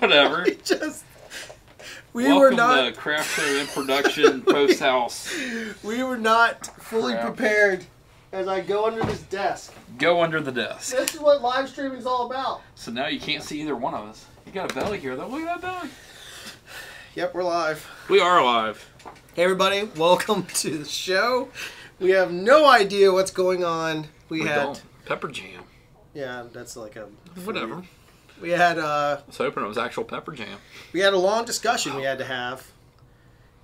Whatever. We were not... Welcome to CRFTSHO in production post house. We were not fully prepared as I go under this desk. Go under the desk. This is what live streaming is all about. So now you can't see either one of us. You got a belly here, though. Look at that belly. Yep, we're live. We are live. Hey, everybody. Welcome to the show. We have no idea what's going on. We had... Pepper jam. Yeah, that's like a... Whatever. We had... I was hoping it was actual pepper jam. We had a long discussion we had to have.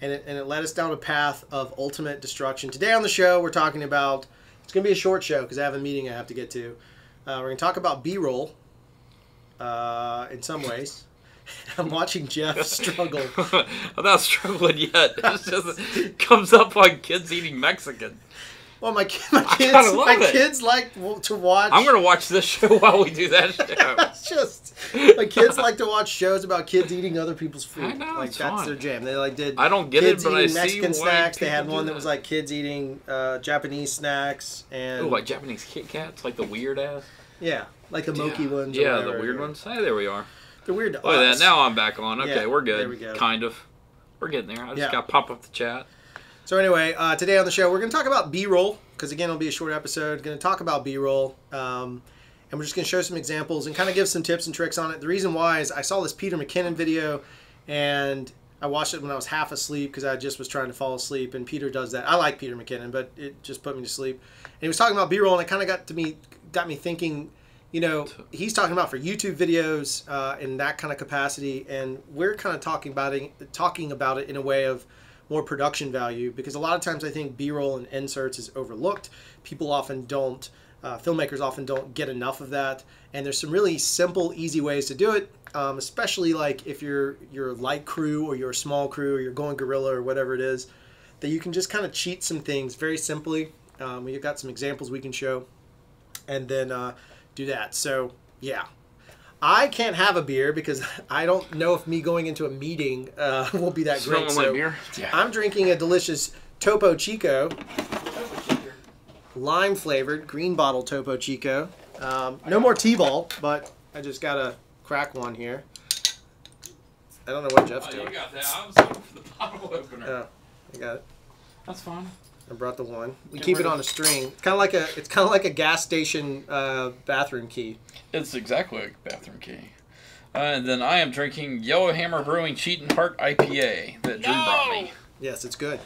And it led us down a path of ultimate destruction. Today on the show, we're talking about... It's going to be a short show because I have a meeting I have to get to. We're going to talk about B-roll in some ways. I'm watching Jeff struggle. I'm not struggling yet. It's just, it comes up on kids eating Mexican. Well, my kids like to watch... I'm going to watch this show while we do that show. It's just... My kids like to watch shows about kids eating other people's food. I know, like, it's that's fun. their jam. They did I don't get kids it, but eating I Mexican see snacks. why They had one that do was like kids eating Japanese snacks. And oh, like Japanese Kit Kats? Like the weird ass? Yeah, like the Moki ones. Yeah, the weird ones. Hey, there we are. The weird Look at that. Now I'm back on. Okay, yeah, we're good. there we go. Kind of. We're getting there. I just got to pop up the chat. So anyway, today on the show, we're going to talk about B-roll. Because again, it'll be a short episode. Going to talk about B-roll. And we're just going to show some examples and kind of give some tips and tricks on it. The reason why is I saw this Peter McKinnon video. And I watched it when I was half asleep. Because I just was trying to fall asleep. And Peter does that. I like Peter McKinnon. But it just put me to sleep. And he was talking about B-roll. And it kind of got me thinking... You know, he's talking about for YouTube videos in that kind of capacity, and we're kind of talking about it in a way of more production value, because a lot of times I think B-roll and inserts is overlooked. People often don't, filmmakers often don't get enough of that, and there's some really simple, easy ways to do it, especially like if you're a light crew or you're a small crew or you're going guerrilla or whatever it is, that you can just kind of cheat some things very simply. We've got some examples we can show, and then... do that. So, yeah. I can't have a beer because I don't know if me going into a meeting will be that great. So beer? Yeah. I'm drinking a delicious Topo Chico. Lime flavored, green bottle Topo Chico. No more T-ball, but I just got to crack one here. I don't know what Jeff's doing. You got that. I was looking for the bottle opener. Oh, I got it. That's fine. I brought the one. We keep it on a string. It's kind of like a gas station bathroom key. It's exactly like a bathroom key. And then I am drinking Yellowhammer Brewing Cheatin' Heart IPA that Drew brought me. Yes, it's good.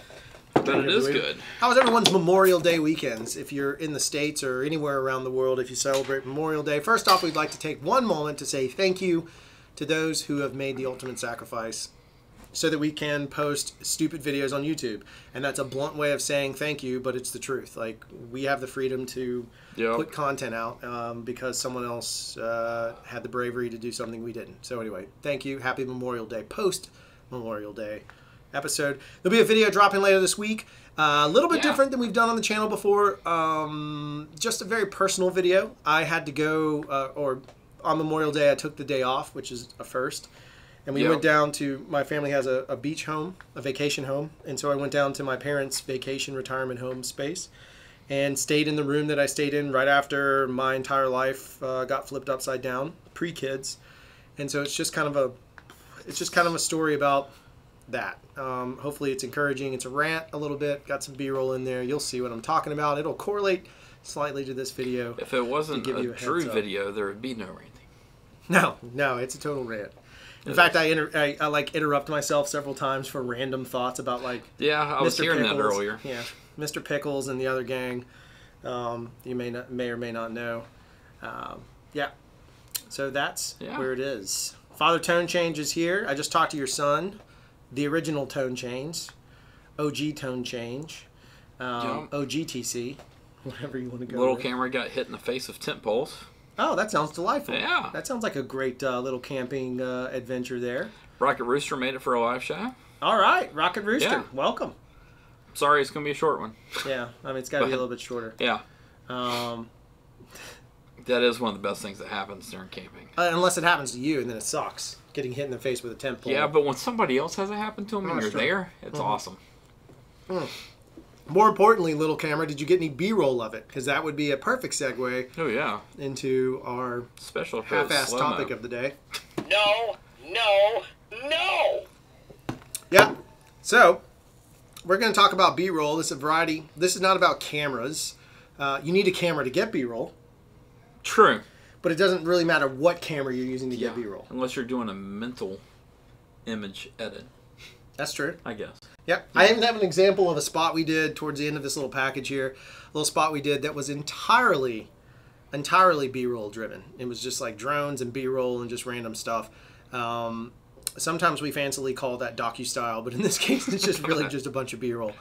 But it is good. How was everyone's Memorial Day weekends? If you're in the States or anywhere around the world, if you celebrate Memorial Day, first off, we'd like to take one moment to say thank you to those who have made the ultimate sacrifice, so that we can post stupid videos on YouTube. And that's a blunt way of saying thank you, but it's the truth. Like, we have the freedom to put content out because someone else had the bravery to do something we didn't. So anyway, thank you. Happy Memorial Day. Post-Memorial Day episode. There'll be a video dropping later this week. A little bit different than we've done on the channel before. Just a very personal video. I had to go, or on Memorial Day, I took the day off, which is a first. And we went down to, my family has a beach home, a vacation home. And so I went down to my parents' vacation retirement home space and stayed in the room that I stayed in right after my entire life got flipped upside down, pre-kids. And so it's just kind of a story about that. Hopefully it's encouraging. It's a rant a little bit, got some B-roll in there. You'll see what I'm talking about. It'll correlate slightly to this video. If it wasn't a Drew video, there would be no ranting. No, it's a total rant. In fact, I like interrupt myself several times for random thoughts about like I was hearing that earlier. Yeah, Mr. Pickles and the other gang. You may or may not know. So that's where it is. Father Tone Change is here. I just talked to your son. The original Tone Change, OG Tone Change, OGTC, whatever you want to go. Little with. camera got hit in the face of tent poles. Oh, that sounds delightful. Yeah. That sounds like a great little camping adventure there. Rocket Rooster made it for a live show. All right, Rocket Rooster, welcome. Sorry, it's going to be a short one. Yeah, I mean, it's got to be a little bit shorter. Yeah. That is one of the best things that happens during camping. Unless it happens to you, and then it sucks. Getting hit in the face with a tent pole. Yeah, but when somebody else has it happen to them and you're there, it's awesome. More importantly, little camera, did you get any B-roll of it? Because that would be a perfect segue into our special half-assed topic of the day. No, No. No. Yeah. So, we're going to talk about B-roll. This is a variety. This is not about cameras. You need a camera to get B-roll. True. But it doesn't really matter what camera you're using to get B-roll. Unless you're doing a mental image edit. That's true. I guess. Yep. I even have an example of a spot we did towards the end of this little package here. A little spot we did that was entirely B-roll driven. It was just like drones and B-roll and just random stuff. Sometimes we fancily call that docu-style, but in this case it's just really just a bunch of B-roll.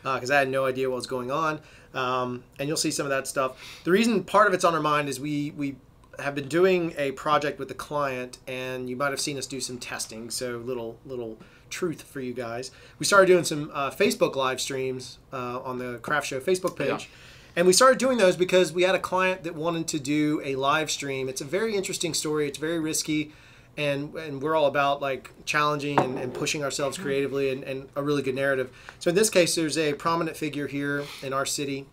Because I had no idea what was going on. And you'll see some of that stuff. The reason part of it's on our mind is we have been doing a project with the client, and you might have seen us do some testing. So little truth for you guys. We started doing some Facebook live streams on the CRFTSHO Facebook page. Yeah. And we started doing those because we had a client that wanted to do a live stream. It's a very interesting story. It's very risky. And we're all about like challenging and pushing ourselves creatively and a really good narrative. So in this case, there's a prominent figure here in our city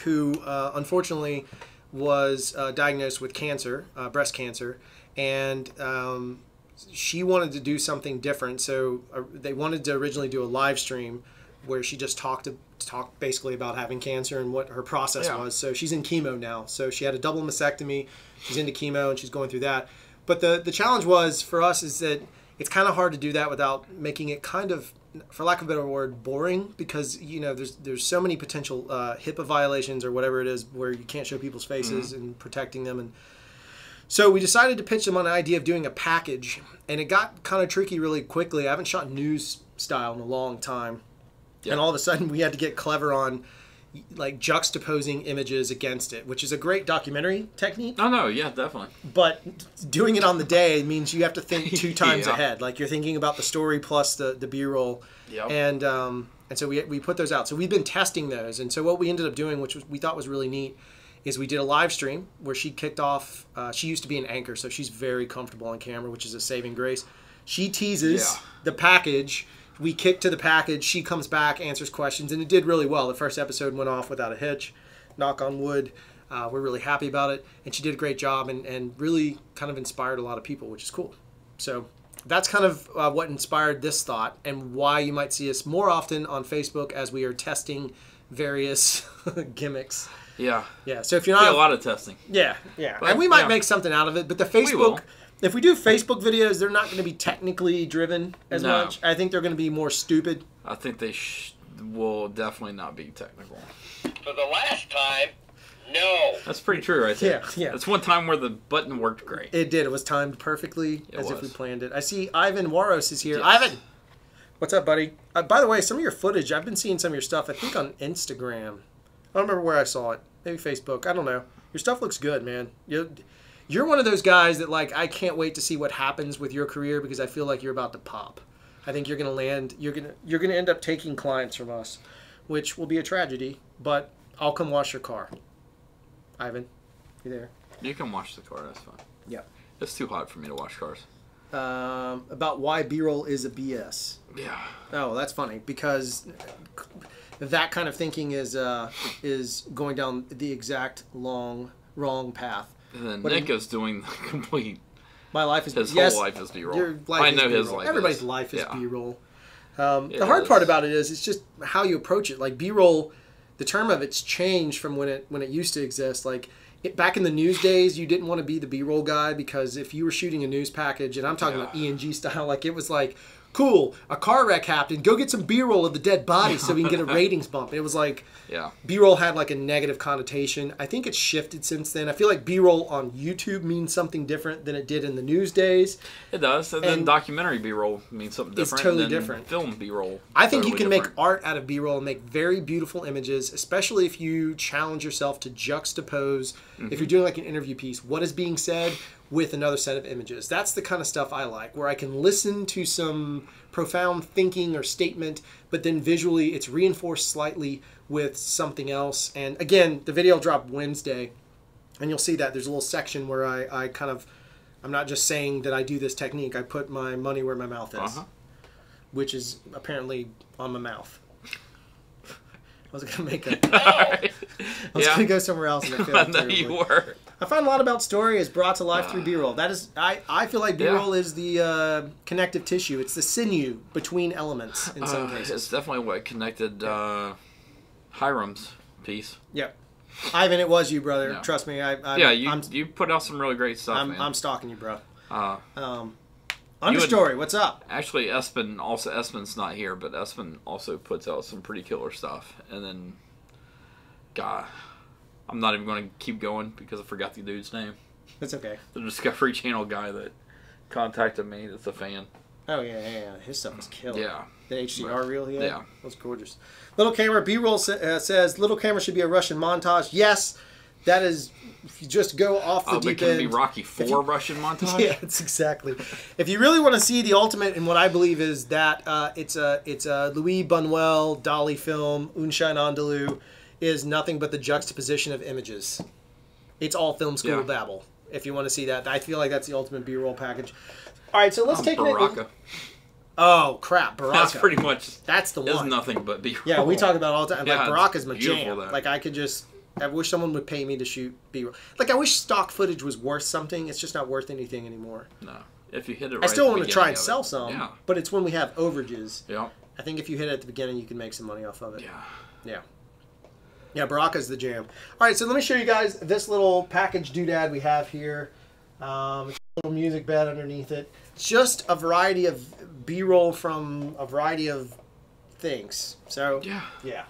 who unfortunately was diagnosed with cancer, breast cancer, and she wanted to do something different. So they wanted to originally do a live stream where she just talked basically about having cancer and what her process was. So she's in chemo now. So she had a double mastectomy. She's into chemo and she's going through that. But the challenge was for us is that it's kind of hard to do that without making it kind of, for lack of a better word, boring, because there's so many potential HIPAA violations or whatever it is where you can't show people's faces and protecting them. And so we decided to pitch them on an idea of doing a package, and it got kind of tricky really quickly. I haven't shot news style in a long time, and all of a sudden we had to get clever on like juxtaposing images against it, which is a great documentary technique. Oh no, yeah, definitely. But doing it on the day means you have to think 2 times ahead. Like you're thinking about the story plus the B-roll. Yep. And so we put those out. So we've been testing those. And so what we ended up doing, which we thought was really neat, is we did a live stream where she kicked off. She used to be an anchor, so she's very comfortable on camera, which is a saving grace. She teases the package. We kick to the package, she comes back, answers questions, and it did really well. The first episode went off without a hitch, knock on wood. We're really happy about it, and she did a great job and really kind of inspired a lot of people, which is cool. So that's kind of what inspired this thought and why you might see us more often on Facebook as we are testing various gimmicks. Yeah. Yeah, so if you're not... a lot of testing. Yeah, yeah. But, and we might make something out of it, but the Facebook... If we do Facebook videos, they're not going to be technically driven as much. I think they're going to be more stupid. I think they will definitely not be technical. For the last time, no. That's pretty true right there. Yeah. That's one time where the button worked great. It did. It was timed perfectly if we planned it. I see Ivan Waros is here. Yes. Ivan! What's up, buddy? By the way, some of your footage, I've been seeing some of your stuff, I think on Instagram. I don't remember where I saw it. Maybe Facebook. I don't know. Your stuff looks good, man. You're one of those guys that, like, I can't wait to see what happens with your career because I feel like you're about to pop. I think you're going to land, you're going to end up taking clients from us, which will be a tragedy, but I'll come wash your car. Ivan, you there? You can wash the car, that's fine. Yeah. It's too hot for me to wash cars. About why B-roll is a BS. Yeah. Oh, that's funny because that kind of thinking is going down the exact wrong path. And then Nick is doing the complete... My life is... His whole life is B-roll. I know his life Everybody's life is B-roll. The hard part about it is it's just how you approach it. Like B-roll, the term of it's changed from when it used to exist. Like back in the news days, you didn't want to be the B-roll guy because if you were shooting a news package, and I'm talking about ENG style, like it was like... Cool, a car wreck happened. Go get some B-roll of the dead body so we can get a ratings bump. It was like B-roll had like a negative connotation. I think it's shifted since then. I feel like B-roll on YouTube means something different than it did in the news days. It does. And then documentary B-roll means something different. It's totally different. Film B-roll. I think you can make art out of B-roll and make very beautiful images, especially if you challenge yourself to juxtapose. If you're doing like an interview piece, what is being said with another set of images. That's the kind of stuff I like, where I can listen to some profound thinking or statement, but then visually it's reinforced slightly with something else. And again, the video dropped Wednesday, and you'll see that there's a little section where I'm not just saying that I do this technique, I put my money where my mouth is, which is apparently on my mouth. I was going to make a... I was going to go somewhere else, and I failed. No, you were. I find a lot about story is brought to life through B-roll. That is, I feel like B-roll is the connective tissue. It's the sinew between elements in some cases. It's definitely what connected Hiram's piece. Yep. Ivan, it was you, brother. Yeah. Trust me. You put out some really great stuff, man. I'm stalking you, bro. You Understory, what's up? Actually, Espen's not here, but Espen also puts out some pretty killer stuff. And then, God, I'm not even going to keep going because I forgot the dude's name. That's okay. The Discovery Channel guy that contacted me that's a fan. Oh, yeah. His stuff was killer. Yeah. The HDR reel he had? Yeah. That was gorgeous. Little Camera, B-roll says, Little Camera should be a Russian montage. Yes, that is, if you just go off the deep can end. it be Rocky IV Russian montage? Yeah, it's exactly. If you really want to see the ultimate in what I believe is that it's a Louis Buñuel Dali film, Un Chien Andalou, is nothing but the juxtaposition of images. It's all film school babble. If you want to see that, I feel like that's the ultimate B-roll package. All right, so let's take Baraka. Oh crap, Baraka. That's pretty much. That's the one. Is nothing but B-roll. Yeah, we talk about it all the time. Yeah, Like Baraka's my jam. that. Like I wish someone would pay me to shoot B-roll. Like I wish stock footage was worth something. It's just not worth anything anymore. No, if you hit it right. I still at the want to try and beginning sell of it. some, Yeah. but it's when we have overages. Yeah. I think if you hit it at the beginning, you can make some money off of it. Yeah. Yeah, Baraka's the jam. All right, so let me show you guys this little package doodad we have here. It's a little music bed underneath it. It's just a variety of B-roll from a variety of things. So, yeah.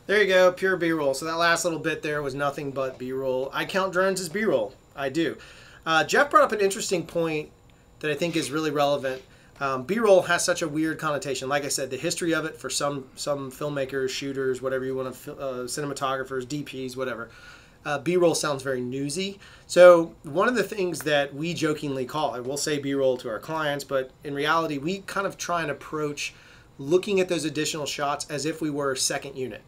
There you go, pure B-roll. So that last little bit there was nothing but B-roll. I count drones as B-roll. I do. Jeff brought up an interesting point that I think is really relevant. B-roll has such a weird connotation. Like I said, the history of it for some filmmakers, shooters, whatever you want to, cinematographers, DPs, whatever. B-roll sounds very newsy. So one of the things that we jokingly call, and we'll say B-roll to our clients, but in reality, we kind of try and approach looking at those additional shots as if we were second unit.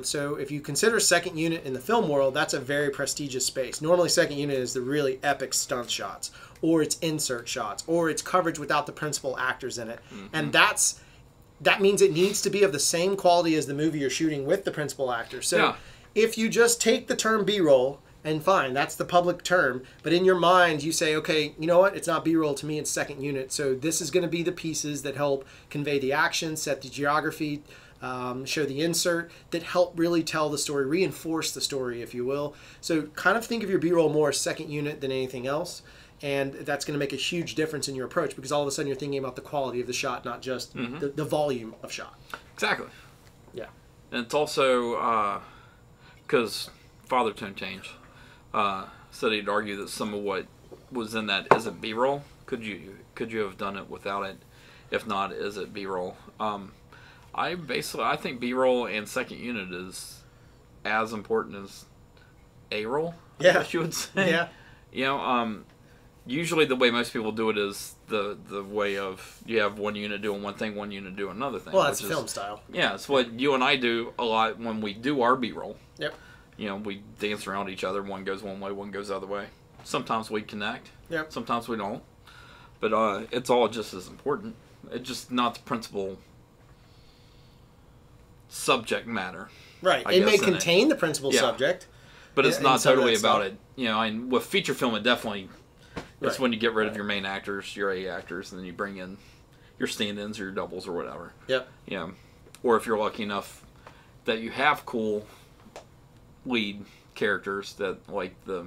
So if you consider second unit in the film world, that's a very prestigious space. Normally second unit is the really epic stunt shots, or it's insert shots, or it's coverage without the principal actors in it. Mm-hmm. And that means it needs to be of the same quality as the movie you're shooting with the principal actors. So if you just take the term B-roll, and fine, that's the public term, but in your mind you say, okay, you know what, it's not B-roll to me, it's second unit, so this is going to be the pieces that help convey the action, set the geography, show the insert, that help really tell the story, reinforce the story, if you will. So kind of think of your B-roll more as second unit than anything else, and that's going to make a huge difference in your approach, because all of a sudden you're thinking about the quality of the shot, not just the volume of shot. Exactly. Yeah. And it's also because Father Tone Change said he'd argue that some of what was in that isn't B-roll. Could you have done it without it? If not, is it B-roll? I think B-roll and second unit is as important as A-roll. Yeah. I guess you would say. Yeah. You know, usually the way most people do it is the way of you have one unit doing one thing, one unit doing another thing. Well, that's film style. Yeah, it's what you and I do a lot when we do our B-roll. Yep. You know, we dance around each other. One goes one way, one goes the other way. Sometimes we connect. Yep. Sometimes we don't. But it's all just as important. It's just not the principal subject matter. Right. I It may guess, in contain the principal subject. But it's and not some of totally that about stuff. it. You know, and with feature film, it definitely... It's Right. when you get rid of your main actors, your A actors, and then you bring in your stand-ins or your doubles or whatever. Yep. You know, or if you're lucky enough that you have cool lead characters that, like the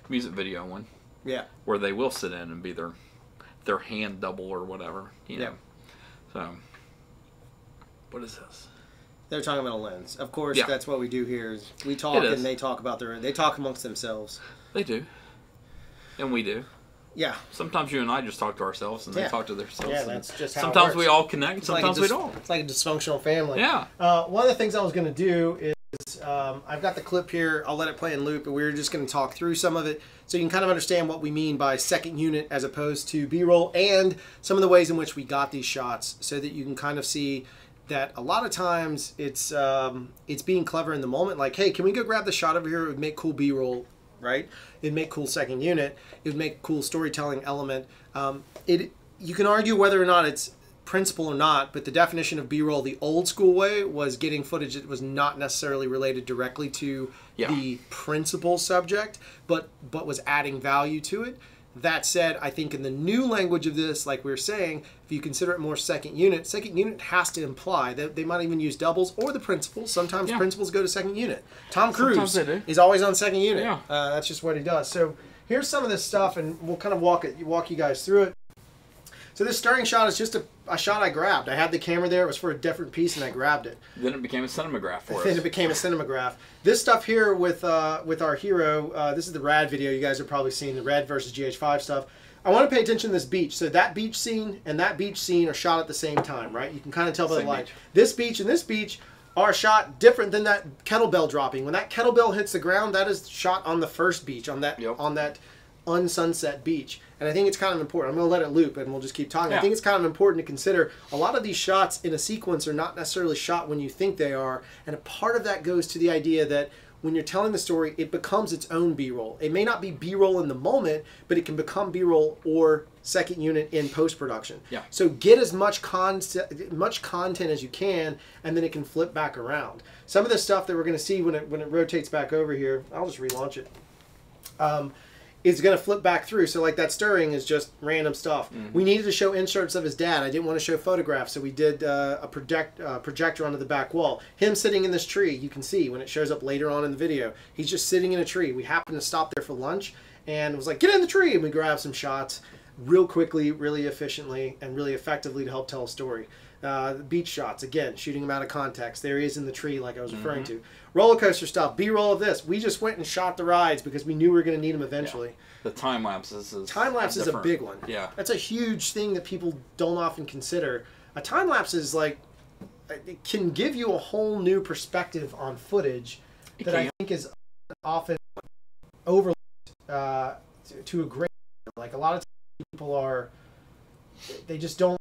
music video one, Yeah. where they will sit in and be their hand double or whatever. You know. Yep. So, what is this? They're talking about a lens. Of course, Yeah. that's what we do here. Is we talk It is. and they talk about they talk amongst themselves. They do, and we do. Yeah. Sometimes you and I just talk to ourselves, and they Yeah. talk to themselves. Yeah, and that's just how it sometimes works. we all connect, It's like sometimes we don't. It's like a dysfunctional family. Yeah. One of the things I was going to do is I've got the clip here. I'll let it play in loop, but we're just going to talk through some of it so you can kind of understand what we mean by second unit as opposed to B-roll and some of the ways in which we got these shots so that you can kind of see that a lot of times it's being clever in the moment. Like, hey, can we go grab the shot over here? It would make cool B-roll, right? It'd make cool second unit. It would make cool storytelling element. You can argue whether or not it's principle or not, but the definition of B-roll the old school way was getting footage that was not necessarily related directly to the principal subject, but was adding value to it. That said, I think in the new language of this, like we were saying, if you consider it more second unit has to imply that they might even use doubles or the principals. Sometimes principals go to second unit. Tom Cruise is always on second unit. Yeah. That's just what he does. So here's some of this stuff, and we'll kind of walk you guys through it. So this stirring shot is just a shot I grabbed. I had the camera there. It was for a different piece, and I grabbed it. Then it became a cinematograph for us. Then it became a cinematograph. This stuff here with our hero, this is the Rad video. You guys have probably seen the Red versus GH5 stuff. I want to pay attention to this beach. So that beach scene and that beach scene are shot at the same time, right? You can kind of tell by the Same light. beach. This beach and this beach are shot different than that kettlebell dropping. When that kettlebell hits the ground, that is shot on the first beach, on that unsunset beach. And I think it's kind of important. I'm going to let it loop and we'll just keep talking. Yeah. I think it's kind of important to consider a lot of these shots in a sequence are not necessarily shot when you think they are. And a part of that goes to the idea that when you're telling the story, it becomes its own B-roll. It may not be B-roll in the moment, but it can become B-roll or second unit in post-production. Yeah. So get as much content as you can, and then it can flip back around. Some of the stuff that we're going to see when it rotates back over here, I'll just relaunch it. Is going to flip back through. So like that stirring is just random stuff. We needed to show inserts of his dad. I didn't want to show photographs, so we did a projector onto the back wall. Him sitting in this tree, you can see when it shows up later on in the video. He's just sitting in a tree. We happened to stop there for lunch and was like, get in the tree, and we grabbed some shots real quickly, really efficiently, and really effectively to help tell a story. Beach shots, again, shooting him out of context. There he is in the tree like I was referring to. Roller coaster stuff, B-roll of this. We just went and shot the rides because we knew we were going to need them eventually. The time lapses is Time-lapse is a big one. Yeah. That's a huge thing that people don't often consider. A time-lapse is like, it can give you a whole new perspective on footage that I think is often overlooked to a great degree. Like a lot of times people they just don't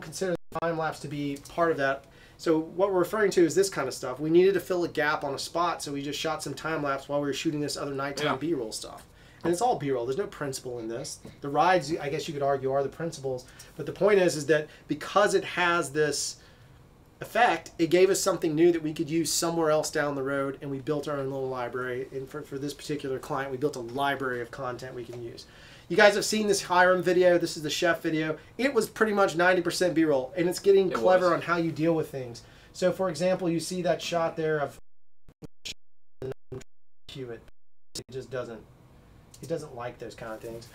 consider the time-lapse to be part of that. So what we're referring to is this kind of stuff. We needed to fill a gap on a spot, so we just shot some time-lapse while we were shooting this other nighttime B-roll stuff. And it's all B-roll. There's no principle in this. The rides, I guess you could argue, are the principles. But the point is that because it has this effect, it gave us something new that we could use somewhere else down the road, and we built our own little library. And for this particular client, we built a library of content we can use. You guys have seen this Hiram video. This is the chef video. It was pretty much 90% B-roll, and it's getting clever on how you deal with things. So, for example, you see that shot there of Hewitt. It just doesn't. He doesn't like those kind of things.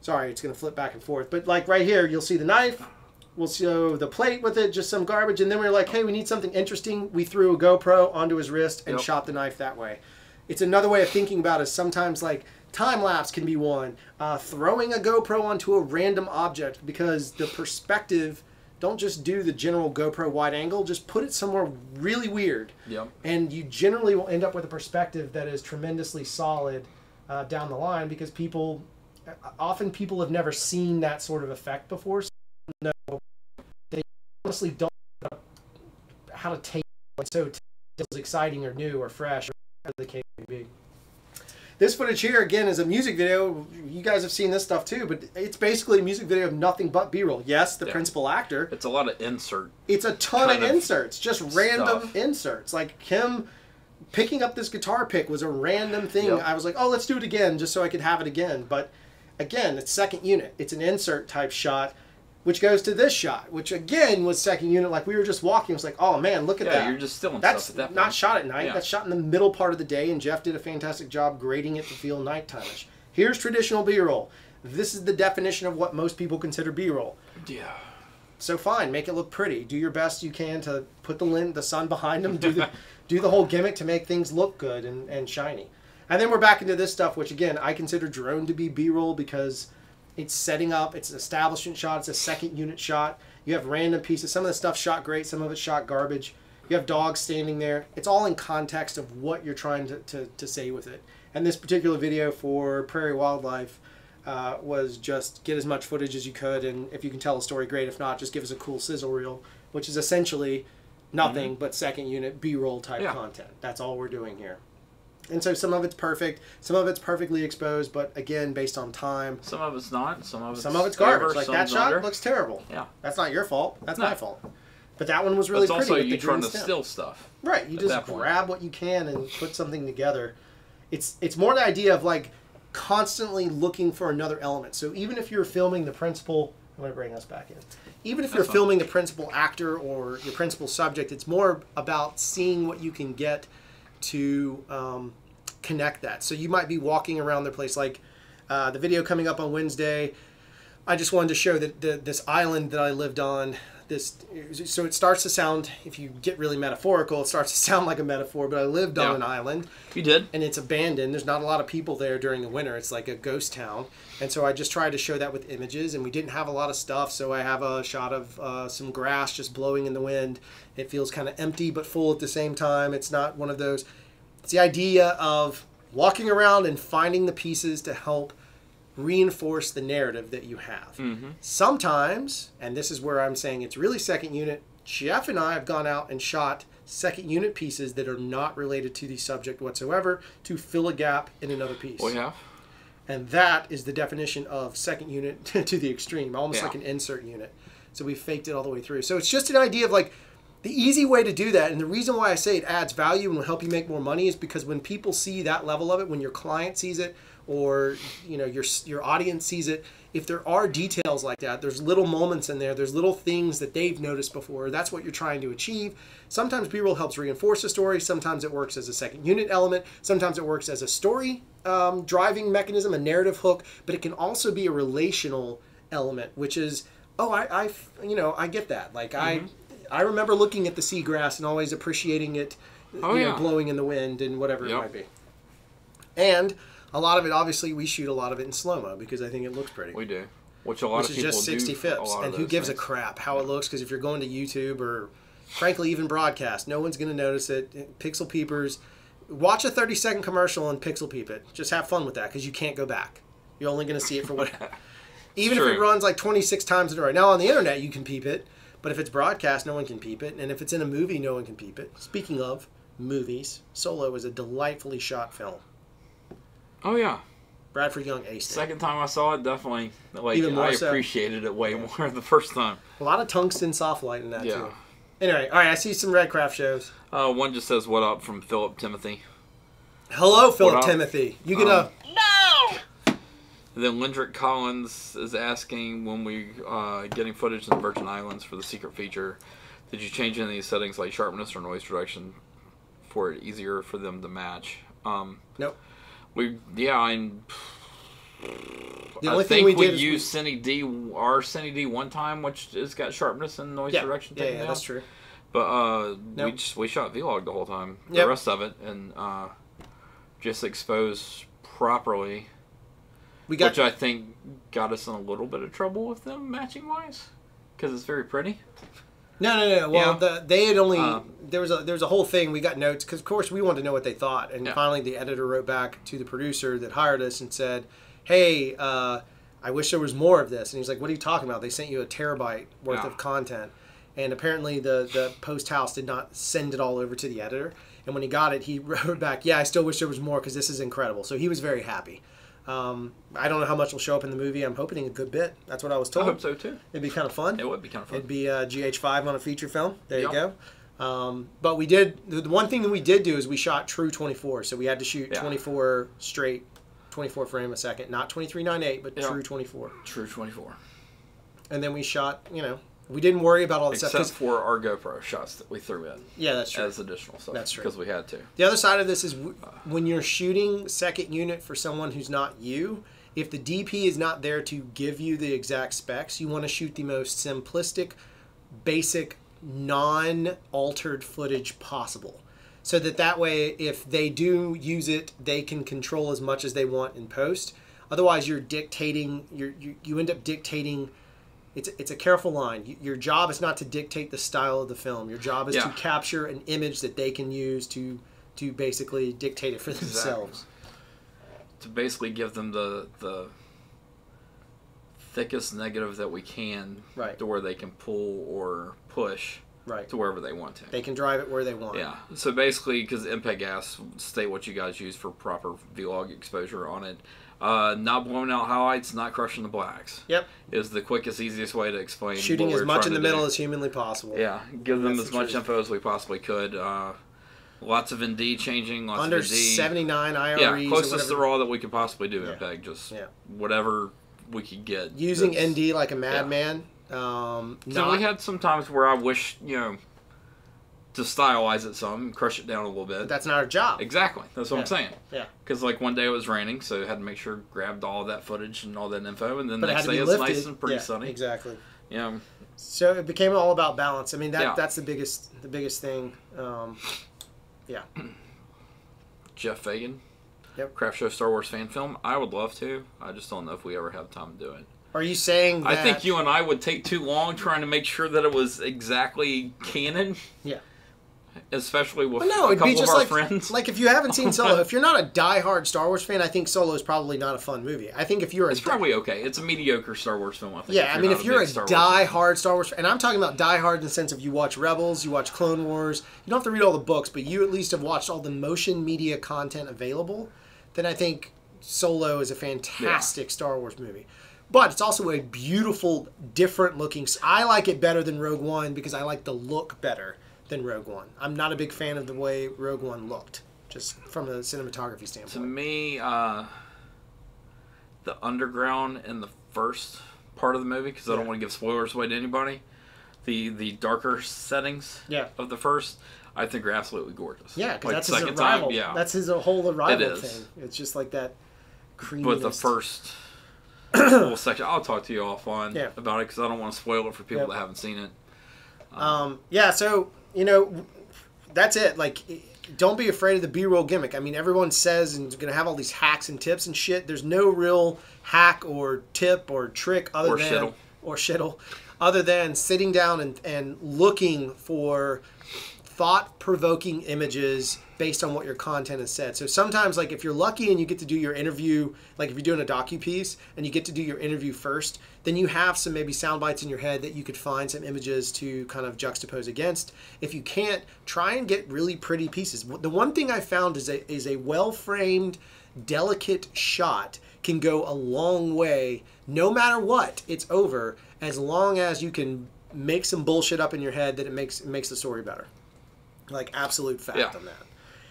Sorry, it's going to flip back and forth. But like right here, you'll see the knife. We'll show the plate with it, just some garbage. And then we're like, hey, we need something interesting. We threw a GoPro onto his wrist and shot the knife that way. It's another way of thinking about it. Sometimes like time lapse can be one. Throwing a GoPro onto a random object, because the perspective, don't just do the general GoPro wide angle. Just put it somewhere really weird. Yep. And you generally will end up with a perspective that is tremendously solid down the line, because often people have never seen that sort of effect before. So no, they honestly don't know how to take it, so it feels exciting or new or fresh, or whatever the case may be. This footage here, again, is a music video. You guys have seen this stuff too, but it's basically a music video of nothing but B-roll. Yes, the principal actor. It's a lot of insert. It's a ton of inserts, just random inserts. Like him picking up this guitar pick was a random thing. Yep. I was like, oh, let's do it again, just so I could have it again. But again, it's second unit. It's an insert type shot, which goes to this shot, which again was second unit. Like we were just walking. It was like, oh man, look at that. You're just stealing That's stuff at that point. Not shot at night. Yeah. That's shot in the middle part of the day, and Jeff did a fantastic job grading it to feel nighttime-ish. Here's traditional B-roll. This is the definition of what most people consider B-roll. Yeah. So fine, make it look pretty. Do your best you can to put the sun behind them. Do the whole gimmick to make things look good and shiny. And then we're back into this stuff, which again I consider drone to be B-roll, because it's setting up, it's an establishment shot, it's a second unit shot. You have random pieces. Some of the stuff shot great, some of it shot garbage. You have dogs standing there. It's all in context of what you're trying to say with it. And this particular video for Prairie Wildlife was just get as much footage as you could, and if you can tell a story, great. If not, just give us a cool sizzle reel, which is essentially nothing but second unit B-roll type content. That's all we're doing here. And so some of it's perfect, some of it's perfectly exposed, but again, based on time. Some of it's not. Some of it's garbage. Like that shot looks terrible. Yeah. That's not your fault. That's my fault. But that one was really pretty. Also, you trying to steal stuff. Right. You just grab what you can and put something together. It's more the idea of like constantly looking for another element. So even if you're filming the principal, I'm going to bring us back in. Even if you're filming the principal actor or your principal subject, it's more about seeing what you can get to connect that. So you might be walking around their place, like the video coming up on Wednesday. I just wanted to show that this island that I lived on, so it starts to sound, if you get really metaphorical, it starts to sound like a metaphor, but I lived on an island. You did. And it's abandoned. There's not a lot of people there during the winter. It's like a ghost town. And so I just tried to show that with images, and we didn't have a lot of stuff, so I have a shot of some grass just blowing in the wind. It feels kind of empty but full at the same time. It's not one of those. It's the idea of walking around and finding the pieces to help reinforce the narrative that you have. Sometimes, and this is where I'm saying it's really second unit, Jeff and I have gone out and shot second unit pieces that are not related to the subject whatsoever to fill a gap in another piece. We have. And that is the definition of second unit to the extreme, almost like an insert unit. So we faked it all the way through. So it's just an idea of like the easy way to do that, and the reason why I say it adds value and will help you make more money is because when people see that level of it, when your client sees it, or you know your audience sees it, if there are details like that, there's little moments in there, there's little things that they've noticed before. That's what you're trying to achieve. Sometimes B-roll helps reinforce a story. Sometimes it works as a second unit element. Sometimes it works as a story driving mechanism, a narrative hook. But it can also be a relational element, which is, oh, I get that. Like I remember looking at the seagrass and always appreciating it, blowing in the wind and whatever it might be. And a lot of it, obviously, we shoot a lot of it in slow-mo because I think it looks pretty. We do. Which a lot of people do. Which is just 60 fips. And who gives a crap how it looks? Because if you're going to YouTube or, frankly, even broadcast, no one's going to notice it. Pixel peepers. Watch a 30-second commercial and pixel peep it. Just have fun with that because you can't go back. You're only going to see it for what... Even if it runs like 26 times in a row. Now, on the internet, you can peep it. But if it's broadcast, no one can peep it. And if it's in a movie, no one can peep it. Speaking of movies, Solo is a delightfully shot film. Oh, yeah. Bradford Young aced it. Second time I saw it, definitely, like, even more I appreciated it way more the first time. A lot of tungsten soft light in that, too. Anyway, all right, I see some Red Craft shows. One just says, "What up?" from Philip Timothy. Hello, Philip up? Timothy. You get a... No! And then Lindrick Collins is asking, when we getting footage in the Virgin Islands for the secret feature, did you change any of these settings like sharpness or noise reduction for it easier for them to match? Nope. The only thing we did used our Cine D one time, which has got sharpness and noise reduction. Yeah, that's true. But nope. we shot vlog the whole time, the Yep. rest of it, and just exposed properly, which I think got us in a little bit of trouble with them matching wise, because it's very pretty. No. Well, Yeah. they had only there was a whole thing. We got notes because, of course, we wanted to know what they thought, and finally the editor wrote back to the producer that hired us and said, "Hey, I wish there was more of this." And he's like, "What are you talking about? They sent you a terabyte worth of content." And apparently the post house did not send it all over to the editor. And when he got it, he wrote back, "Yeah, I still wish there was more because this is incredible." So he was very happy. I don't know how much will show up in the movie. I'm hoping a good bit. That's what I was told. I hope so too. It'd be kind of fun. It would be kind of fun. It'd be GH5 on a feature film. There you go. But we did, the one thing that we did do is we shot true 24. So we had to shoot 24 straight, 24 frame a second. Not 23.98, but true 24. True 24. And then we shot, we didn't worry about all the stuff. Except for our GoPro shots that we threw in. Yeah, that's true. As additional stuff. That's true. Because we had to. The other side of this is when you're shooting second unit for someone who's not you, if the DP is not there to give you the exact specs, you want to shoot the most simplistic, basic, non-altered footage possible. So that way, if they do use it, they can control as much as they want in post. Otherwise, you're dictating, you end up dictating. It's a careful line. Your job is not to dictate the style of the film. Your job is to capture an image that they can use to basically dictate it for themselves. To basically give them the thickest negative that we can, to where they can pull or push to wherever they want to. They can drive it where they want. Yeah. So basically, because MPEG gas, state what you guys use for proper vlog exposure on it. Not blowing out highlights, not crushing the blacks. Yep. Is the quickest, easiest way to explain. Shooting as much in the middle as humanly possible. Yeah. Give them as much info as we possibly could. Lots of ND changing. Lots under of ND. 79 IREs. Yeah, closest to raw that we could possibly do in MPEG. Just whatever we could get. Using ND like a madman. So we had some times where I wish, to stylize it some, crush it down a little bit. But that's not our job. Exactly. That's what I'm saying. Yeah. Because like one day it was raining, so I had to make sure grabbed all that footage and all that info, and then the But next day it's nice and pretty sunny. Exactly. Yeah. So it became all about balance. I mean, that's the biggest thing. Yeah. Jeff Fagan. Yep. Craft Show Star Wars fan film. I would love to. I just don't know if we ever have time to do it. Are you saying that... I think you and I would take too long trying to make sure that it was exactly canon. Yeah. Especially with a couple of our friends. Like if you haven't seen Solo, if you're not a diehard Star Wars fan, I think Solo is probably not a fun movie. I think if you're it's probably okay. It's a mediocre Star Wars film, I think. Yeah, if you're a diehard Star Wars fan, and I'm talking about diehard in the sense of you watch Rebels, you watch Clone Wars, you don't have to read all the books, but you at least have watched all the motion media content available, then I think Solo is a fantastic Star Wars movie. But it's also a beautiful, different looking... I like it better than Rogue One because I like the look better than Rogue One. I'm not a big fan of the way Rogue One looked, just from a cinematography standpoint. To me, the underground in the first part of the movie, because I don't want to give spoilers away to anybody, the darker settings of the first, I think are absolutely gorgeous. Yeah, because that's his arrival. That's his whole arrival thing. It's just like that creaminess. But the first whole section, I'll talk to you offline about it, because I don't want to spoil it for people that haven't seen it. So... that's it. Like, don't be afraid of the B-roll gimmick. I mean, everyone says and is going to have all these hacks and tips and shit. There's no real hack or tip or trick other than sitting down and looking for thought-provoking images based on what your content has said. So sometimes, like, if you're lucky and you get to do your interview, like if you're doing a docu-piece and you get to do your interview first, then you have some maybe sound bites in your head that you could find some images to kind of juxtapose against. If you can't, try and get really pretty pieces. The one thing I found is a well-framed, delicate shot can go a long way, no matter what it's over, as long as you can make some bullshit up in your head that it makes the story better. Like absolute fact on that.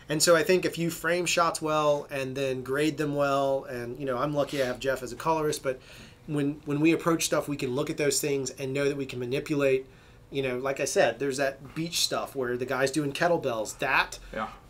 And so I think if you frame shots well and then grade them well, and you know, I'm lucky I have Jeff as a colorist, but when we approach stuff, we can look at those things and know that we can manipulate. You know, like I said, there's that beach stuff where the guy's doing kettlebells. That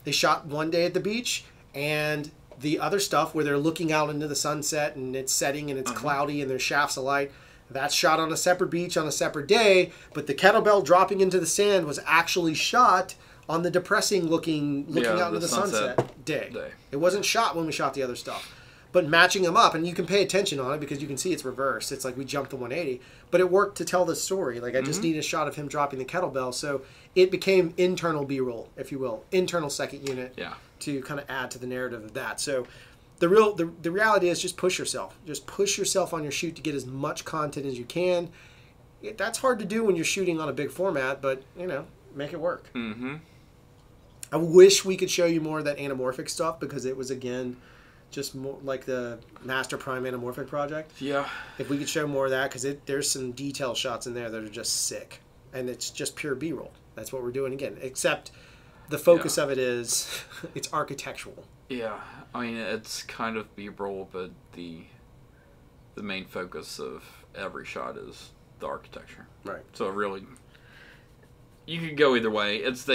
they shot one day at the beach, and the other stuff where they're looking out into the sunset and it's setting and it's cloudy and there's shafts of light. That's shot on a separate beach on a separate day, but the kettlebell dropping into the sand was actually shot on the depressing looking out into the sunset day. It wasn't shot when we shot the other stuff. But matching them up, and you can pay attention on it because you can see it's reversed. It's like we jumped the 180, but it worked to tell the story. Like I just need a shot of him dropping the kettlebell, so it became internal B-roll, if you will, internal second unit to kind of add to the narrative of that. So the reality is just push yourself. Just push yourself on your shoot to get as much content as you can. That's hard to do when you're shooting on a big format, but you know, make it work. I wish we could show you more of that anamorphic stuff because it was again just more like the Master Prime anamorphic project. Yeah. If we could show more of that, because there's some detail shots in there that are just sick, and it's just pure B-roll. That's what we're doing again. Except the focus of it is it's architectural. Yeah, I mean it's kind of B-roll, but the main focus of every shot is the architecture. Right. So it really, you could go either way. It's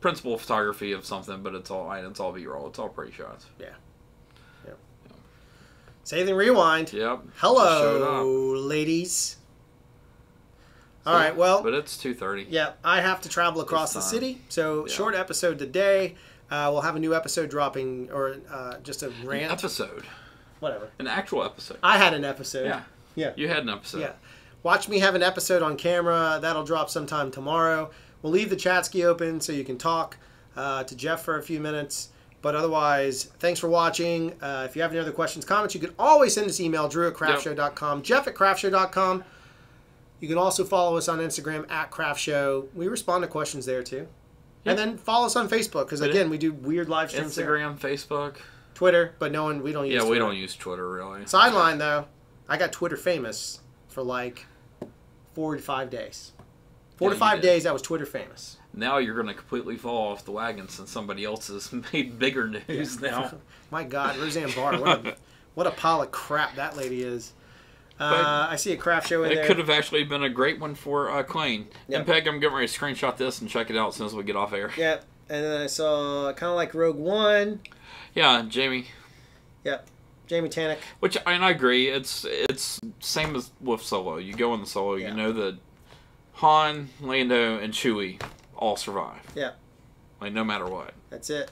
principal photography of something, but it's all B-roll. It's all pretty shots. Yeah. Save and rewind. Yep. Hello, ladies. All right, well. But it's 2:30. Yeah, I have to travel across the city, so short episode today. We'll have a new episode dropping, or just a rant. An episode. Whatever. An actual episode. I had an episode. Yeah. Yeah. You had an episode. Yeah. Watch me have an episode on camera. That'll drop sometime tomorrow. We'll leave the chat ski open so you can talk to Jeff for a few minutes. But otherwise, thanks for watching. If you have any other questions, comments, you can always send us email, drew@craftshow.com, jeff@craftshow.com. You can also follow us on Instagram @craftshow. We respond to questions there, too. Yep. And then follow us on Facebook, because, again, we do weird live streams Instagram, there. Facebook. Twitter, but we don't use Twitter. Yeah, we don't use Twitter, really. Sideline, though, I got Twitter famous for, like, 4 to 5 days. 4 to 5 days, I was Twitter famous. Now you're going to completely fall off the wagon since somebody else has made bigger news now. My God, Roseanne Barr, what a pile of crap that lady is. I see a craft show in there. It could have actually been a great one for Queen. Yep. MPEG, I'm getting ready to screenshot this and check it out as soon as we get off air. Yeah, and then I saw kind of like Rogue One. Yeah, Jamie. Yep, Jamie Tannock. Which, I agree. It's same as with Solo. You go in the Solo, you know that Han, Lando, and Chewie all survive. Yeah. Like, no matter what. That's it.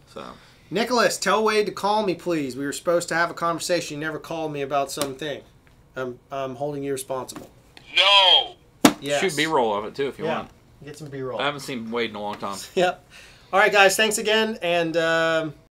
So. Nicholas, tell Wade to call me, please. We were supposed to have a conversation. You never called me about something. I'm holding you responsible. No! Yes. Shoot B-roll of it, too, if you want. Get some B-roll. I haven't seen Wade in a long time. Yep. All right, guys. Thanks again, and